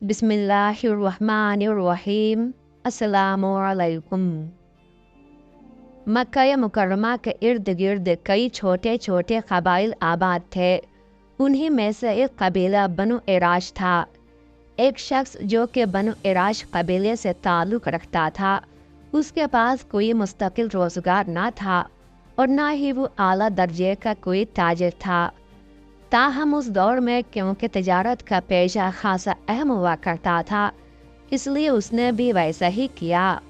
बिस्मिल्लाहिर्रहमानिर्रहीम। अस्सलामुअलैकुम। मक्का मुकर्रमा के इर्द गिर्द कई छोटे छोटे कबाइल आबाद थे। उन्हीं में से एक कबीला बनु इराश था। एक शख्स जो कि बनु इराश कबीले से ताल्लुक़ रखता था, उसके पास कोई मुस्तकिल रोज़गार ना था और ना ही वो आला दर्जे का कोई ताजिर था। ताहम उस दौर में क्योंकि तिजारत का पेशा खासा अहम हुआ करता था, इसलिए उसने भी वैसा ही किया।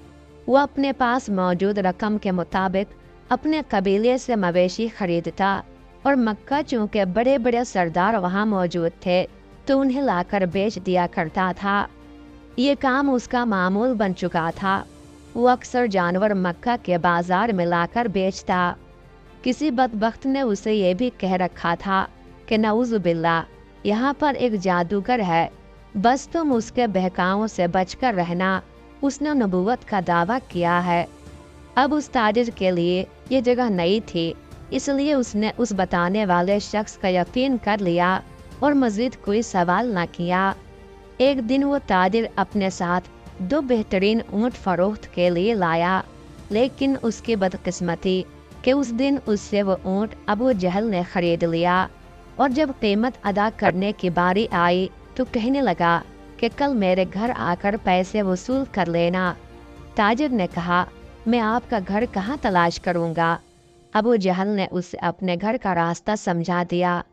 वो अपने पास मौजूद रकम के मुताबिक अपने कबीले से मवेशी खरीदता और मक्का चूँकि बड़े बड़े सरदार वहाँ मौजूद थे तो उन्हें लाकर बेच दिया करता था। ये काम उसका मामूल बन चुका था। वो अक्सर जानवर मक्का के बाजार में लाकर बेचता। किसी बदबख्त ने उसे ये भी कह रखा था कि नऊज़ुबिल्लाह, यहाँ पर एक जादूगर है, बस तुम उसके बहकावों से बचकर रहना। उसने नबूवत का दावा किया है। अब उस ताजिर के लिए ये जगह नई थी, इसलिए उसने उस बताने वाले शख्स का यकीन कर लिया और मज़ीद कोई सवाल न किया। एक दिन वो ताजिर अपने साथ 2 बेहतरीन ऊँट फरोख्त के लिए लाया, लेकिन उसकी बदकिस्मती कि उस दिन उससे वो ऊँट अबू जहल ने खरीद लिया और जब कीमत अदा करने की बारी आई तो कहने लगा कि कल मेरे घर आकर पैसे वसूल कर लेना। ताजिर ने कहा, मैं आपका घर कहाँ तलाश करूँगा। अबू जहल ने उसे अपने घर का रास्ता समझा दिया।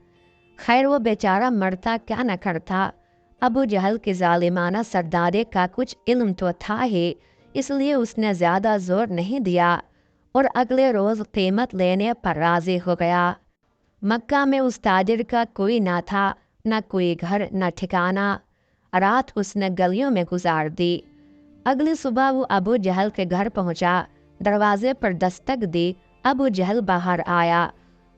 खैर वो बेचारा मरता क्या न करता। अबू जहल की जालिमाना सरदारी का कुछ इल्म तो था ही, इसलिए उसने ज़्यादा जोर नहीं दिया और अगले रोज़ कीमत लेने पर राज़ी हो गया। मक्का में उस ताजिर का कोई ना था, न कोई घर न ठिकाना। रात उसने गलियों में गुजार दी। अगली सुबह वो अबू जहल के घर पहुंचा। दरवाजे पर दस्तक दी। अबू जहल बाहर आया।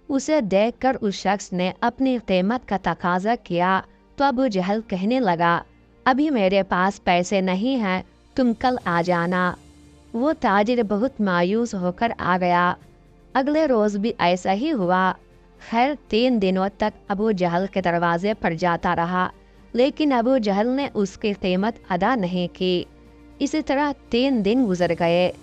उसे देखकर उस शख्स ने अपनी कीमत का तकाजा किया तो अबू जहल कहने लगा, अभी मेरे पास पैसे नहीं हैं, तुम कल आ जाना। वो ताजिर बहुत मायूस होकर आ गया। अगले रोज़ भी ऐसा ही हुआ। खैर 3 दिनों तक अबू जहल के दरवाजे पर जाता रहा, लेकिन अबू जहल ने उसकी कीमत अदा नहीं की। इसी तरह 3 दिन गुजर गए।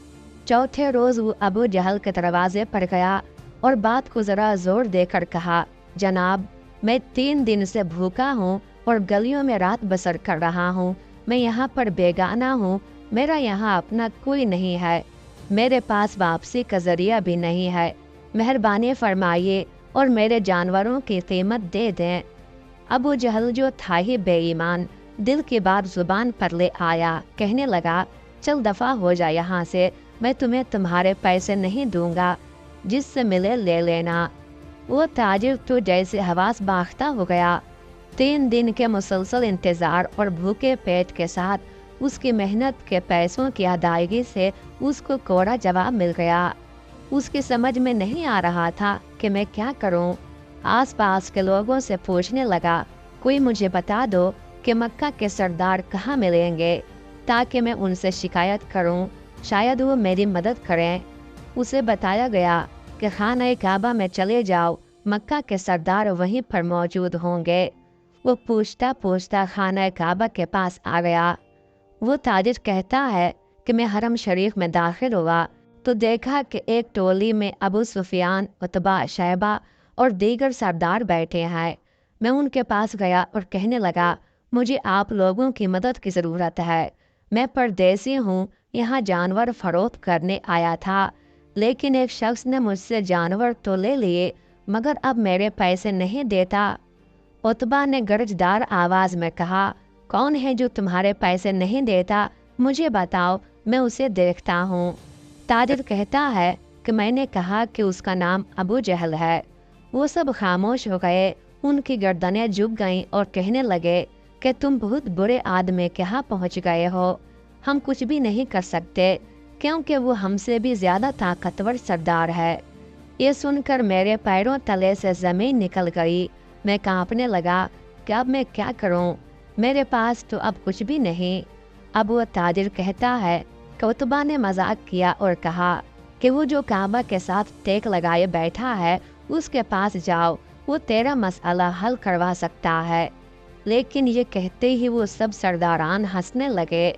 चौथे रोज़ वो अबू जहल के दरवाजे पर गया और बात को ज़रा ज़ोर देकर कहा, जनाब, मैं 3 दिन से भूखा हूँ और गलियों में रात बसर कर रहा हूँ। मैं यहाँ पर बेगाना हूँ। मेरा यहाँ अपना कोई नहीं है। मेरे पास वापसी का ज़रिया भी नहीं है। मेहरबानी फरमाइए और मेरे जानवरों की कीमत दे दें। अबू जहल जो था ही बेईमान, दिल की बात जुबान पर ले आया। कहने लगा, चल दफ़ा हो जा यहाँ से, मैं तुम्हें तुम्हारे पैसे नहीं दूंगा, जिससे मिले ले लेना। वो ताजिर तो जैसे हवास बाख्ता हो गया। 3 दिन के मुसलसल इंतज़ार और भूखे पेट के साथ उसकी मेहनत के पैसों की अदायगी से उसको कोरा जवाब मिल गया। उसकी समझ में नहीं आ रहा था कि मैं क्या करूं। आसपास के लोगों से पूछने लगा, कोई मुझे बता दो कि मक्का के सरदार कहाँ मिलेंगे, ताकि मैं उनसे शिकायत करूं, शायद वो मेरी मदद करें। उसे बताया गया कि खाना काबा में चले जाओ, मक्का के सरदार वहीं पर मौजूद होंगे। वो पूछता पूछता खाना काबा के पास आ गया। वो ताजिर कहता है कि मैं हरम शरीफ में दाखिल हुआ तो देखा कि एक टोली में अबू सुफियान, उतबा, शैबा और दीगर सरदार बैठे हैं। मैं उनके पास गया और कहने लगा, मुझे आप लोगों की मदद की ज़रूरत है। मैं परदेसी हूँ, यहाँ जानवर फरोख्त करने आया था, लेकिन एक शख्स ने मुझसे जानवर तो ले लिए मगर अब मेरे पैसे नहीं देता। उतबा ने गरजदार आवाज़ में कहा, कौन है जो तुम्हारे पैसे नहीं देता? मुझे बताओ, मैं उसे देखता हूँ। ताजिर कहता है कि मैंने कहा कि उसका नाम अबू जहल है। वो सब खामोश हो गए। उनकी गर्दनें झुक गईं और कहने लगे कि तुम बहुत बुरे आदमी के यहाँ पहुँच गए हो। हम कुछ भी नहीं कर सकते क्योंकि वो हमसे भी ज़्यादा ताकतवर सरदार है। ये सुनकर मेरे पैरों तले से ज़मीन निकल गई। मैं कांपने लगा कि अब मैं क्या करूं? मेरे पास तो अब कुछ भी नहीं। अब वो ताजिर कहता है कि उतबा ने मजाक किया और कहा कि वो जो काबा के साथ टेक लगाए बैठा है, उसके पास जाओ, वो तेरा मसला हल करवा सकता है। لیکن یہ کہتے ہی وہ سب سرداران ہنسنے لگے۔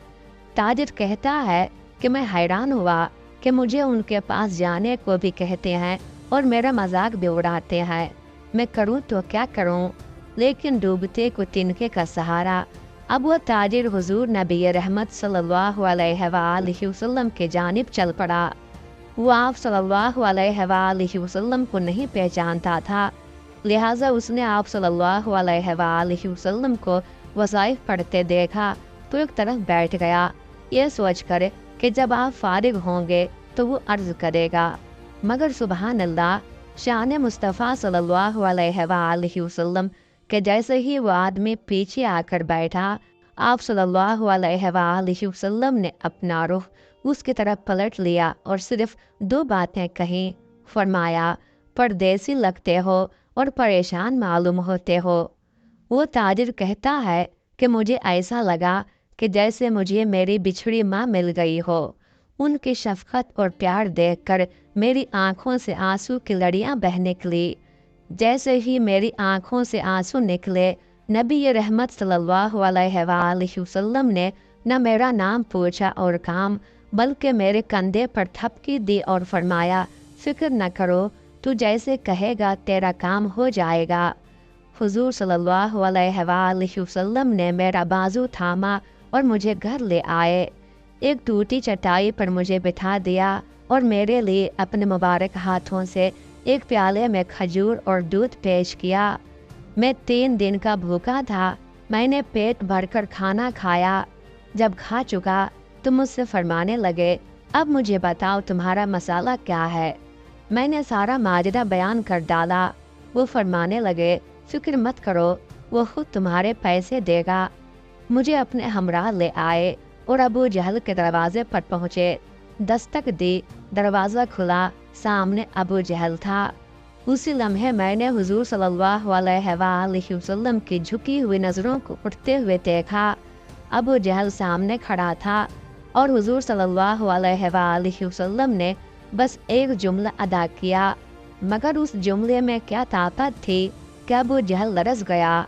تاجر کہتا ہے کہ میں حیران ہوا کہ مجھے ان کے پاس جانے کو بھی کہتے ہیں اور میرا مذاق بھی اڑاتے ہیں، میں کروں تو کیا کروں؟ لیکن ڈوبتے کو تنکے کا سہارا۔ اب وہ تاجر حضور نبی رحمت صلی اللہ علیہ وآلہ وسلم کے جانب چل پڑا۔ وہ آپ صلی اللہ علیہ وآلہ وسلم کو نہیں پہچانتا تھا، لہٰذا اس نے آپ صلی اللہ علیہ وآلہ وسلم کو وظائف پڑھتے دیکھا تو ایک طرف بیٹھ گیا، یہ سوچ کر کہ جب آپ فارغ ہوں گے تو وہ عرض کرے گا۔ مگر سبحان اللہ، شان مصطفیٰ صلی اللہ علیہ وآلہ وسلم کہ جیسے ہی وہ آدمی پیچھے آ کر بیٹھا، آپ صلی اللہ علیہ وآلہ وسلم نے اپنا رخ اس کی طرف پلٹ لیا اور صرف 2 باتیں کہیں۔ فرمایا، پردیسی لگتے ہو اور پریشان معلوم ہوتے ہو۔ وہ تاجر کہتا ہے کہ مجھے ایسا لگا کہ جیسے مجھے میری بچھڑی ماں مل گئی ہو۔ ان کی شفقت اور پیار دیکھ کر میری آنکھوں سے آنسو کی لڑیاں بہہ نکلی۔ جیسے ہی میری آنکھوں سے آنسو نکلے، نبی رحمت صلی اللہ علیہ وآلہ وسلم نے نہ میرا نام پوچھا اور کام، بلکہ میرے کندھے پر تھپکی دی اور فرمایا، فکر نہ کرو، تو جیسے کہے گا تیرا کام ہو جائے گا۔ حضور صلی اللہ علیہ وآلہ وسلم نے میرا بازو تھاما اور مجھے گھر لے آئے، ایک ٹوٹی چٹائی پر مجھے بٹھا دیا اور میرے لیے اپنے مبارک ہاتھوں سے ایک پیالے میں کھجور اور دودھ پیش کیا۔ میں 3 دن کا بھوکا تھا، میں نے پیٹ بھر کر کھانا کھایا۔ جب کھا چکا تو مجھ سے فرمانے لگے، اب مجھے بتاؤ تمہارا مسئلہ کیا ہے؟ میں نے سارا ماجرا بیان کر ڈالا۔ وہ فرمانے لگے، فکر مت کرو، وہ خود تمہارے پیسے دے گا۔ مجھے اپنے ہمراہ لے آئے اور ابو جہل کے دروازے پر پہنچے۔ دستک دی، دروازہ کھلا، سامنے ابو جہل تھا۔ اسی لمحے میں نے حضور صلی اللہ علیہ وآلہ وسلم کی جھکی ہوئی نظروں کو اٹھتے ہوئے دیکھا۔ ابو جہل سامنے کھڑا تھا اور حضور صلی اللہ علیہ وآلہ وسلم نے بس ایک جملہ ادا کیا، مگر اس جملے میں کیا طاقت تھی کہ ابو جہل لرز گیا۔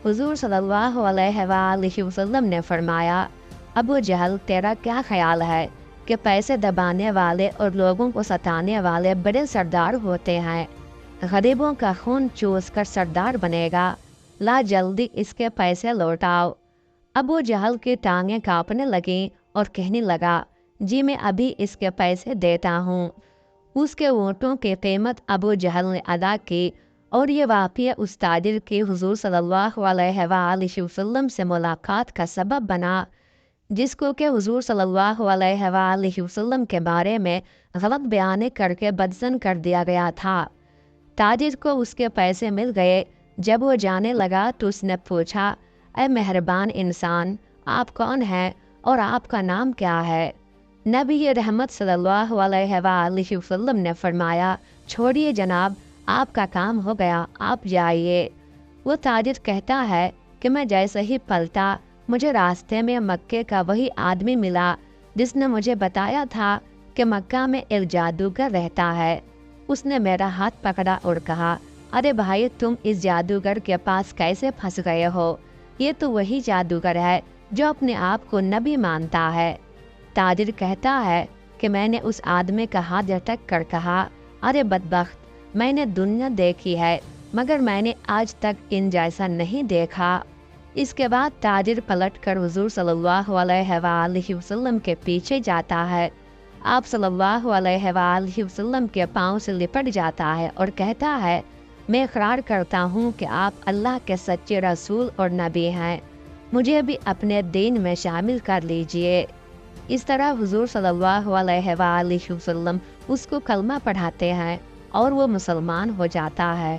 حضور صلی اللہ علیہ وآلہ وسلم نے فرمایا، ابو جہل، تیرا کیا خیال ہے کہ پیسے دبانے والے اور لوگوں کو ستانے والے بڑے سردار ہوتے ہیں؟ غریبوں کا خون چوس کر سردار بنے گا، لا جلدی اس کے پیسے لوٹاؤ۔ ابو جہل کی ٹانگیں کانپنے لگیں اور کہنے لگا، جی میں ابھی اس کے پیسے دیتا ہوں۔ اس کے اونٹوں کی قیمت ابو جہل نے ادا کی اور یہ واقعہ اس تاجر کی حضور صلی اللہ علیہ وآلہ وسلم سے ملاقات کا سبب بنا، جس کو کہ حضور صلی اللہ علیہ وآلہ وسلم کے بارے میں غلط بیانے کر کے بدزن کر دیا گیا تھا۔ تاجر کو اس کے پیسے مل گئے۔ جب وہ جانے لگا تو اس نے پوچھا، اے مہربان انسان، آپ کون ہیں اور آپ کا نام کیا ہے؟ نبی رحمت صلی اللہ علیہ وآلہ وسلم نے فرمایا، چھوڑیے جناب، آپ کا کام ہو گیا، آپ جائیے۔ وہ تاجر کہتا ہے کہ میں جیسے ہی پلٹا، مجھے راستے میں مکے کا وہی آدمی ملا جس نے مجھے بتایا تھا کہ مکہ میں ایک جادوگر رہتا ہے۔ اس نے میرا ہاتھ پکڑا اور کہا، ارے بھائی، تم اس جادوگر کے پاس کیسے پھنس گئے ہو؟ یہ تو وہی جادوگر ہے جو اپنے آپ کو نبی مانتا ہے۔ تاجر کہتا ہے کہ میں نے اس آدمی کا ہاتھ جھٹک کر کہا، ارے بدبخت، میں نے دنیا دیکھی ہے مگر میں نے آج تک ان جیسا نہیں دیکھا۔ اس کے بعد تاجر پلٹ کر حضور صلی اللہ علیہ وآلہ وسلم کے پیچھے جاتا ہے۔ آپ صلی اللہ علیہ وآلہ وسلم کے پاؤں سے لپٹ جاتا ہے اور کہتا ہے، میں اقرار کرتا ہوں کہ آپ اللہ کے سچے رسول اور نبی ہیں، مجھے بھی اپنے دین میں شامل کر لیجئے۔ اس طرح حضور صلی اللہ علیہ وآلہ وسلم اس کو کلمہ پڑھاتے ہیں اور وہ مسلمان ہو جاتا ہے۔